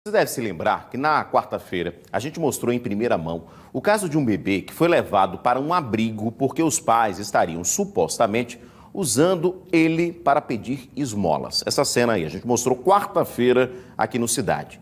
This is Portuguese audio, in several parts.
Você deve se lembrar que na quarta-feira a gente mostrou em primeira mão o caso de um bebê que foi levado para um abrigo porque os pais estariam supostamente usando ele para pedir esmolas. Essa cena aí a gente mostrou quarta-feira aqui no Cidade.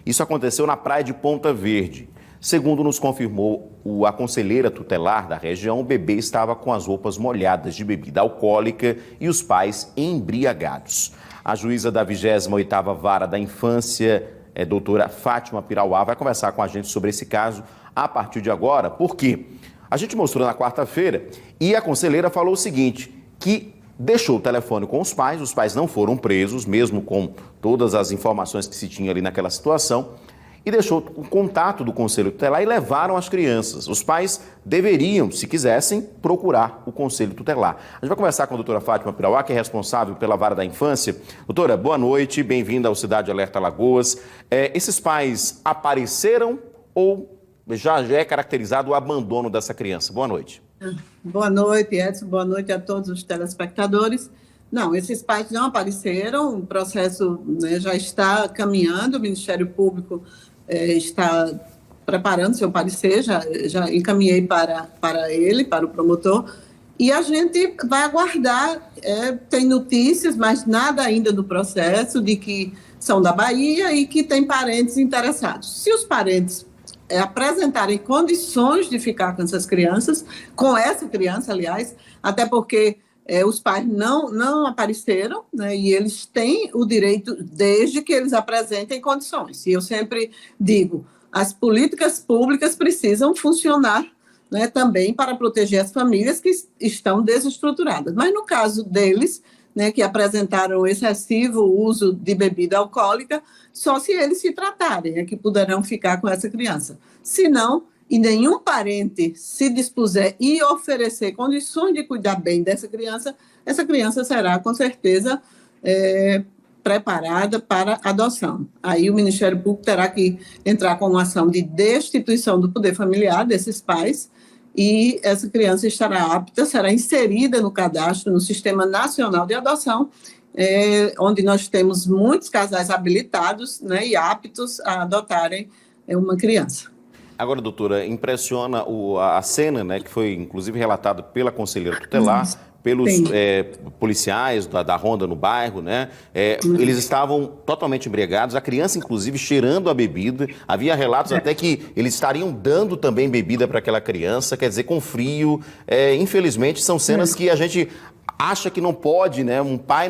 Isso aconteceu na praia de Ponta Verde. Segundo nos confirmou a conselheira tutelar da região, o bebê estava com as roupas molhadas de bebida alcoólica e os pais embriagados. A juíza da 28ª Vara da Infância, doutora Fátima Pirauá, vai conversar com a gente sobre esse caso a partir de agora, porque a gente mostrou na quarta-feira e a conselheira falou o seguinte, que deixou o telefone com os pais não foram presos, mesmo com todas as informações que se tinha ali naquela situação, e deixou o contato do Conselho Tutelar e levaram as crianças. Os pais deveriam, se quisessem, procurar o Conselho Tutelar. A gente vai conversar com a doutora Fátima Pirauá, que é responsável pela Vara da Infância. Doutora, boa noite, bem-vinda ao Cidade Alerta Alagoas. Esses pais apareceram ou já é caracterizado o abandono dessa criança? Boa noite. Boa noite, Edson. Boa noite a todos os telespectadores. Não, esses pais não apareceram, o processo, né, já está caminhando, o Ministério Público está preparando seu parecer, já encaminhei para ele, para o promotor, e a gente vai aguardar, tem notícias, mas nada ainda do processo, de que são da Bahia e que tem parentes interessados. Se os parentes apresentarem condições de ficar com essas crianças, com essa criança, aliás, até porque os pais não apareceram, né, e eles têm o direito desde que eles apresentem condições. E eu sempre digo, as políticas públicas precisam funcionar, né, também para proteger as famílias que estão desestruturadas. Mas no caso deles, né, que apresentaram excessivo uso de bebida alcoólica, só se eles se tratarem é que poderão ficar com essa criança. Se não, e nenhum parente se dispuser e oferecer condições de cuidar bem dessa criança, essa criança será, com certeza, preparada para adoção. Aí o Ministério Público terá que entrar com uma ação de destituição do poder familiar desses pais e essa criança estará apta, será inserida no cadastro, no Sistema Nacional de Adoção, onde nós temos muitos casais habilitados, né, e aptos a adotarem uma criança. Agora, doutora, impressiona a cena, né, que foi inclusive relatada pela conselheira tutelar, pelos policiais da ronda no bairro, né? Eles estavam totalmente embriagados, a criança inclusive cheirando a bebida, havia relatos até que eles estariam dando também bebida para aquela criança, quer dizer, com frio. Infelizmente, são cenas que a gente acha que não pode, né? Um pai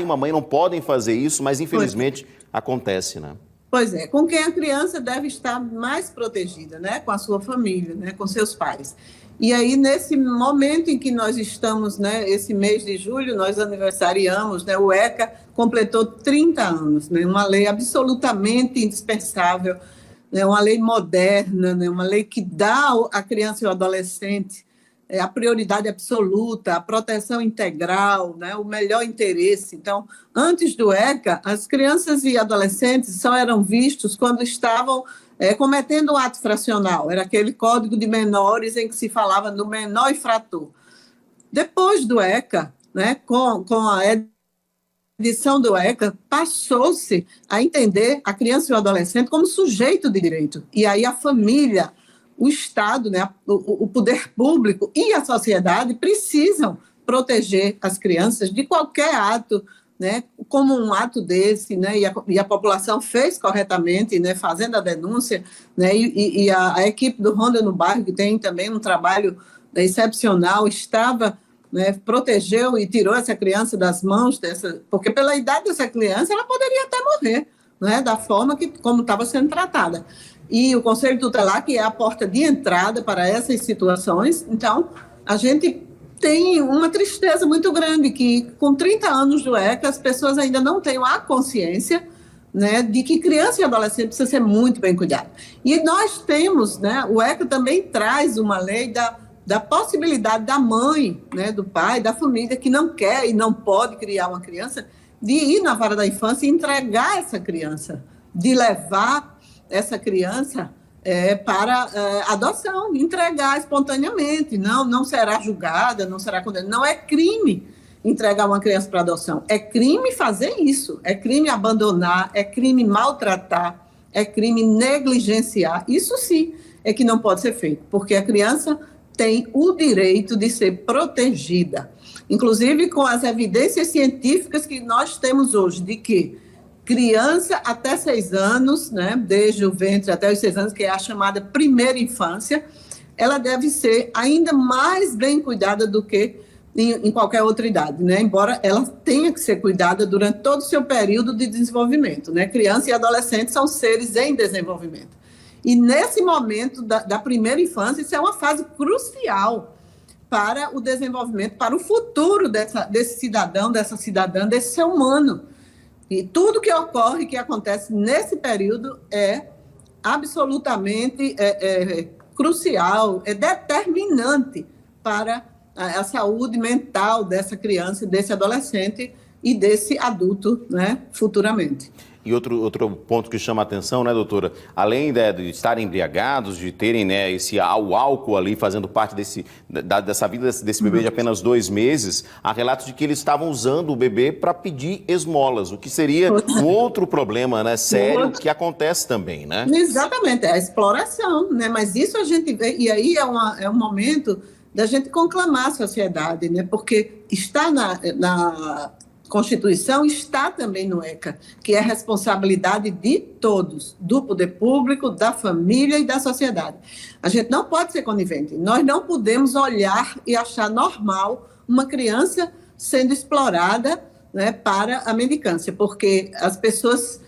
e uma mãe não podem fazer isso, mas infelizmente acontece, né? Pois é, com quem a criança deve estar mais protegida, né? Com a sua família, né? Com seus pais. E aí, nesse momento em que nós estamos, né? Esse mês de julho, nós aniversariamos, né? O ECA completou 30 anos, né? Uma lei absolutamente indispensável, né? Uma lei moderna, né? Uma lei que dá à criança e ao adolescente a prioridade absoluta, a proteção integral, né, o melhor interesse. Então, antes do ECA, as crianças e adolescentes só eram vistos quando estavam cometendo um ato fracional. Era aquele código de menores em que se falava no menor infrator. Depois do ECA, né, com a edição do ECA, passou-se a entender a criança e o adolescente como sujeito de direito. E aí a família, o Estado, né, o poder público e a sociedade precisam proteger as crianças de qualquer ato, né, como um ato desse, né, e a população fez corretamente, né, fazendo a denúncia, né, e a equipe do Ronda no Bairro, que tem também um trabalho excepcional, protegeu e tirou essa criança das mãos porque pela idade dessa criança ela poderia até morrer, né, da forma como estava sendo tratada. E o Conselho Tutelar, que é a porta de entrada para essas situações. Então, a gente tem uma tristeza muito grande que, com 30 anos do ECA, as pessoas ainda não têm a consciência, né, de que criança e adolescente precisa ser muito bem cuidado. E nós temos, né, o ECA também traz uma lei da possibilidade da mãe, né, do pai, da família que não quer e não pode criar uma criança, de ir na vara da infância e entregar essa criança, de levar essa criança para adoção, entregar espontaneamente, não será julgada, não será condenada. Não é crime entregar uma criança para adoção, é crime fazer isso, é crime abandonar, é crime maltratar, é crime negligenciar. Isso sim é que não pode ser feito, porque a criança tem o direito de ser protegida. Inclusive com as evidências científicas que nós temos hoje, de que criança até 6 anos, né, desde o ventre até os 6 anos, que é a chamada primeira infância, ela deve ser ainda mais bem cuidada do que em qualquer outra idade, né? Embora ela tenha que ser cuidada durante todo o seu período de desenvolvimento, né? Criança e adolescente são seres em desenvolvimento. E nesse momento da primeira infância, isso é uma fase crucial para o desenvolvimento, para o futuro desse cidadão, dessa cidadã, desse ser humano. E tudo que ocorre, que acontece nesse período é absolutamente crucial, é determinante para a saúde mental dessa criança, desse adolescente e desse adulto, né, futuramente. E outro ponto que chama a atenção, né, doutora? Além de estarem embriagados, de terem, né, o álcool ali fazendo parte dessa vida desse bebê de apenas 2 meses, há relatos de que eles estavam usando o bebê para pedir esmolas, o que seria um outro problema, né, sério, que acontece também, né? Exatamente, é a exploração, né? Mas isso a gente vê, e aí é um momento da gente conclamar a sociedade, né? Porque está na Constituição, está também no ECA, que é responsabilidade de todos, do poder público, da família e da sociedade. A gente não pode ser conivente, nós não podemos olhar e achar normal uma criança sendo explorada, né, para a mendicância, porque as pessoas,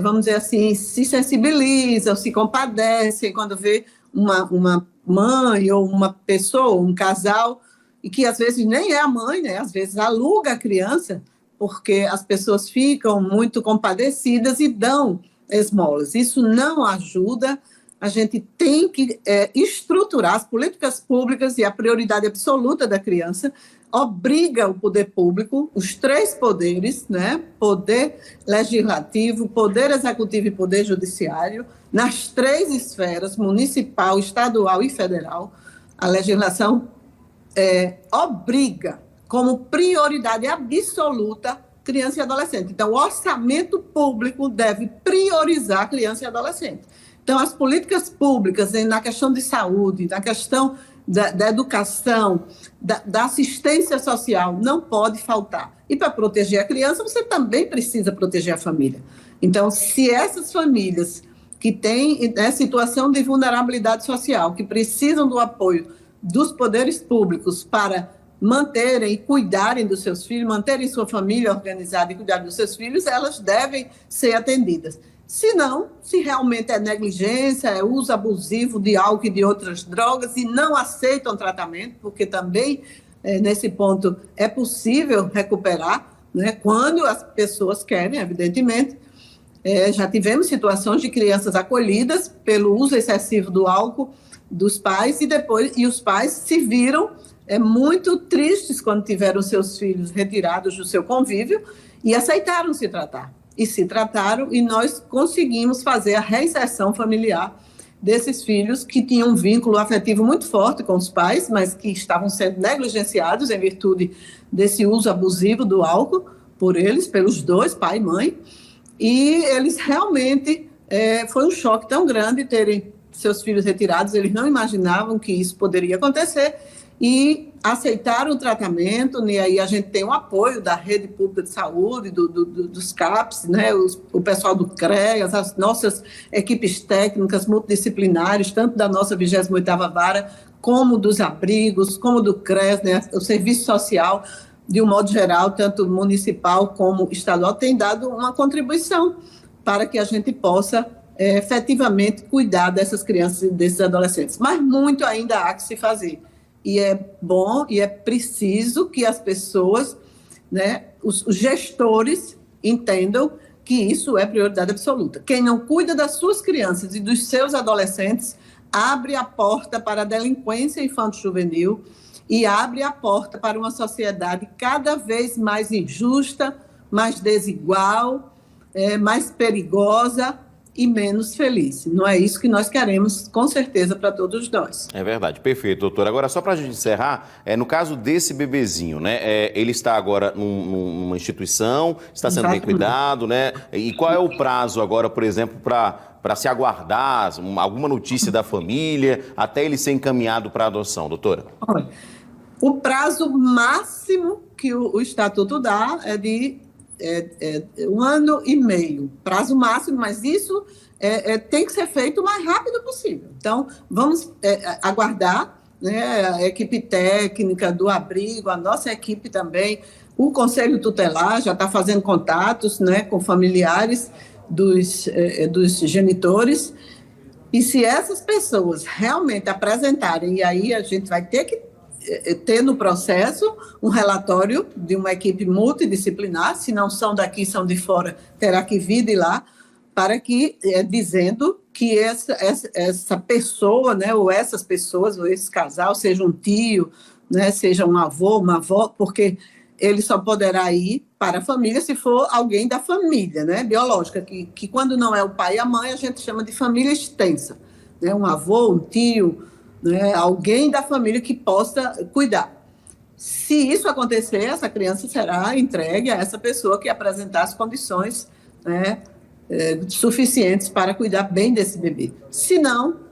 vamos dizer assim, se sensibilizam, se compadecem quando vê uma mãe ou uma pessoa, um casal, e que às vezes nem é a mãe, né? Às vezes aluga a criança, porque as pessoas ficam muito compadecidas e dão esmolas. Isso não ajuda. A gente tem que estruturar as políticas públicas, e a prioridade absoluta da criança obriga o poder público, os 3 poderes, né? Poder legislativo, poder executivo e poder judiciário, nas 3 esferas, municipal, estadual e federal. A legislação obriga como prioridade absoluta criança e adolescente. Então, o orçamento público deve priorizar criança e adolescente. Então, as políticas públicas na questão de saúde, na questão da educação, da assistência social, não pode faltar. E para proteger a criança, você também precisa proteger a família. Então, se essas famílias que têm situação de vulnerabilidade social, que precisam do apoio dos poderes públicos para manterem e cuidarem dos seus filhos, manterem sua família organizada e cuidar dos seus filhos, elas devem ser atendidas. Se não, se realmente é negligência, é uso abusivo de álcool e de outras drogas e não aceitam tratamento, porque também nesse ponto é possível recuperar, né, quando as pessoas querem, evidentemente. Já tivemos situações de crianças acolhidas pelo uso excessivo do álcool dos pais e os pais se viram muito tristes quando tiveram seus filhos retirados do seu convívio e aceitaram se tratar. E se trataram, e nós conseguimos fazer a reinserção familiar desses filhos que tinham um vínculo afetivo muito forte com os pais, mas que estavam sendo negligenciados em virtude desse uso abusivo do álcool por eles, pelos 2, pai e mãe. E eles realmente, foi um choque tão grande terem seus filhos retirados, eles não imaginavam que isso poderia acontecer, e aceitaram o tratamento, e aí a gente tem o apoio da rede pública de saúde, dos CAPS, né, o pessoal do CREAS, as nossas equipes técnicas multidisciplinares, tanto da nossa 28ª Vara, como dos abrigos, como do CREAS, né, o serviço social, de um modo geral, tanto municipal como estadual, tem dado uma contribuição para que a gente possa efetivamente cuidar dessas crianças e desses adolescentes. Mas muito ainda há que se fazer. E é bom e é preciso que as pessoas, né, os gestores entendam que isso é prioridade absoluta. Quem não cuida das suas crianças e dos seus adolescentes abre a porta para a delinquência infanto-juvenil e abre a porta para uma sociedade cada vez mais injusta, mais desigual, mais perigosa e menos feliz. Não é isso que nós queremos, com certeza, para todos nós. É verdade, perfeito, doutora. Agora, só para a gente encerrar, no caso desse bebezinho, né, ele está agora numa instituição, está sendo bem cuidado, né? E qual é o prazo agora, por exemplo, para para se aguardar alguma notícia da família até ele ser encaminhado para adoção, doutora? Olha, o prazo máximo que o Estatuto dá é de 1 ano e meio. Prazo máximo, mas isso tem que ser feito o mais rápido possível. Então, vamos aguardar, né, a equipe técnica do abrigo, a nossa equipe também, o Conselho Tutelar já está fazendo contatos, né, com familiares dos genitores, e se essas pessoas realmente apresentarem, e aí a gente vai ter que ter no processo um relatório de uma equipe multidisciplinar, se não são daqui, são de fora, terá que vir de lá, para que, dizendo que essa pessoa, né, ou essas pessoas, ou esse casal, seja um tio, né, seja um avô, uma avó, porque ele só poderá ir para a família se for alguém da família, né, biológica, que quando não é o pai e a mãe, a gente chama de família extensa, né, um avô, um tio, né, alguém da família que possa cuidar. Se isso acontecer, essa criança será entregue a essa pessoa que apresentar as condições, né, suficientes para cuidar bem desse bebê. Se não,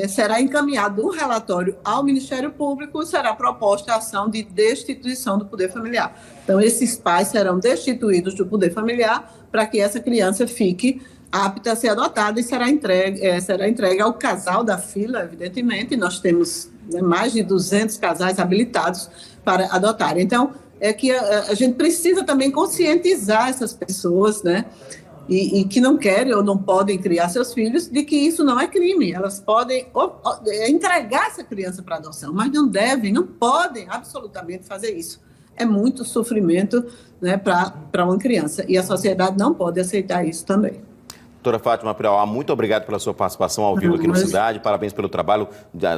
será encaminhado um relatório ao Ministério Público e será proposta a ação de destituição do poder familiar. Então, esses pais serão destituídos do poder familiar para que essa criança fique apta a ser adotada e será entregue ao casal da fila, evidentemente. Nós temos, né, mais de 200 casais habilitados para adotar. Então, é que a gente precisa também conscientizar essas pessoas, né, e que não querem ou não podem criar seus filhos, de que isso não é crime. Elas podem entregar essa criança para adoção, mas não devem, não podem absolutamente fazer isso. É muito sofrimento, né, para uma criança, e a sociedade não pode aceitar isso também. Doutora Fátima Priauá, muito obrigado pela sua participação ao vivo aqui no Cidade. Parabéns pelo trabalho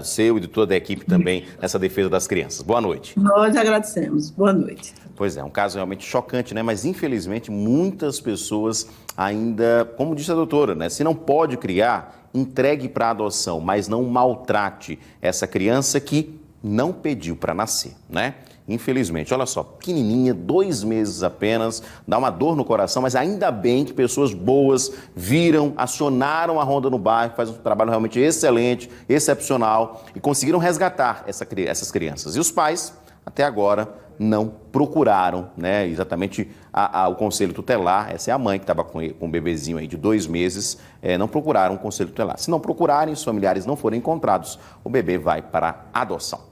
seu e de toda a equipe também nessa defesa das crianças. Boa noite. Nós agradecemos. Boa noite. Pois é, um caso realmente chocante, né? Mas infelizmente muitas pessoas ainda, como disse a doutora, né? Se não pode criar, entregue para adoção, mas não maltrate essa criança que não pediu para nascer, né? Infelizmente, olha só, pequenininha, 2 meses apenas, dá uma dor no coração, mas ainda bem que pessoas boas viram, acionaram a Ronda no Bairro, faz um trabalho realmente excelente, excepcional, e conseguiram resgatar essas crianças. E os pais, até agora, não procuraram, né, exatamente o Conselho Tutelar, essa é a mãe que estava com um bebezinho aí de 2 meses, não procuraram o Conselho Tutelar. Se não procurarem, os familiares não forem encontrados, o bebê vai para adoção.